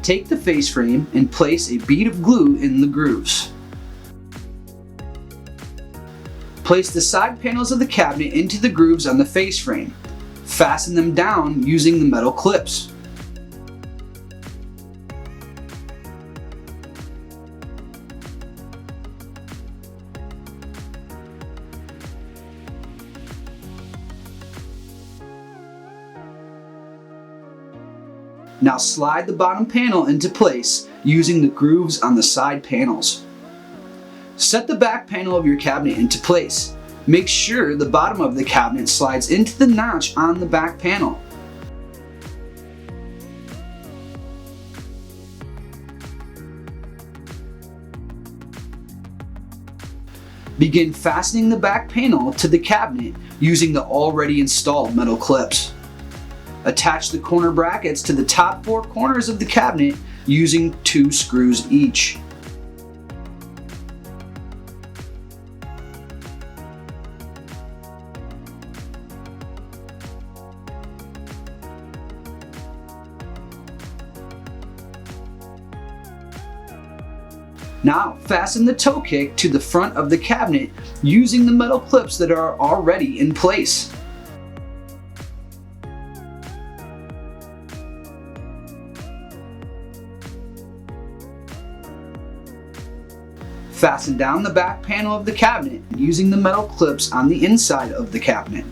Take the face frame and place a bead of glue in the grooves. Place the side panels of the cabinet into the grooves on the face frame. Fasten them down using the metal clips. Now slide the bottom panel into place using the grooves on the side panels. Set the back panel of your cabinet into place. Make sure the bottom of the cabinet slides into the notch on the back panel. Begin fastening the back panel to the cabinet using the already installed metal clips. Attach the corner brackets to the top 4 corners of the cabinet using 2 screws each. Now fasten the toe kick to the front of the cabinet using the metal clips that are already in place. Fasten down the back panel of the cabinet using the metal clips on the inside of the cabinet.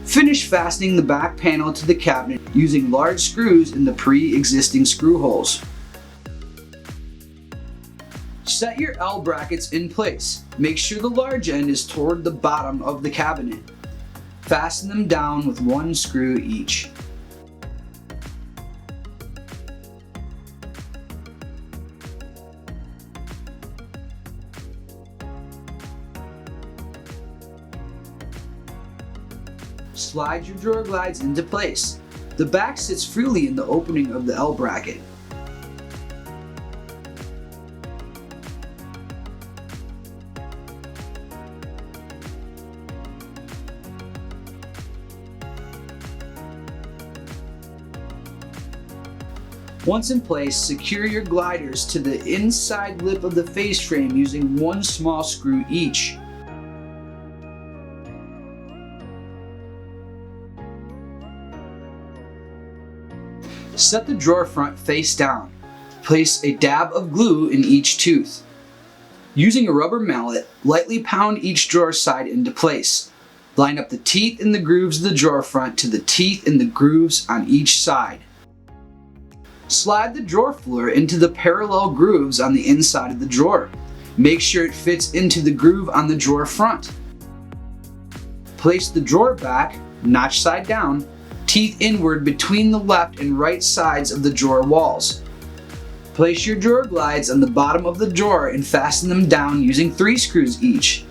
Finish fastening the back panel to the cabinet using large screws in the pre-existing screw holes. Set your L brackets in place. Make sure the large end is toward the bottom of the cabinet. Fasten them down with 1 screw each. Slide your drawer glides into place. The back sits freely in the opening of the L bracket. Once in place, secure your gliders to the inside lip of the face frame using 1 small screw each. Set the drawer front face down. Place a dab of glue in each tooth. Using a rubber mallet, lightly pound each drawer side into place. Line up the teeth in the grooves of the drawer front to the teeth in the grooves on each side. Slide the drawer floor into the parallel grooves on the inside of the drawer. Make sure it fits into the groove on the drawer front. Place the drawer back, notch side down, teeth inward between the left and right sides of the drawer walls. Place your drawer glides on the bottom of the drawer and fasten them down using 3 screws each.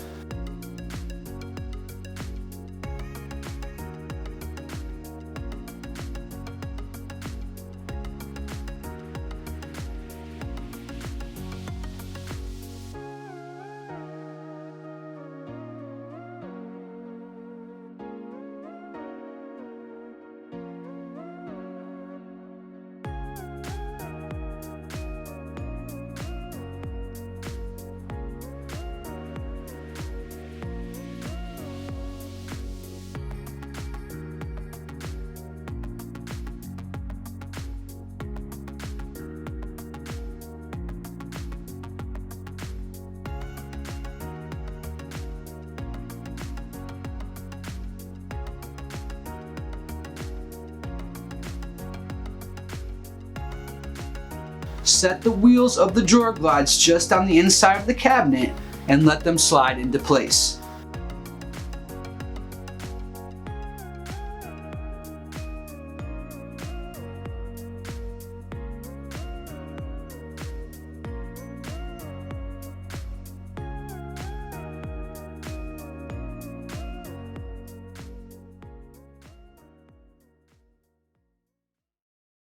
Set the wheels of the drawer glides just on the inside of the cabinet and let them slide into place.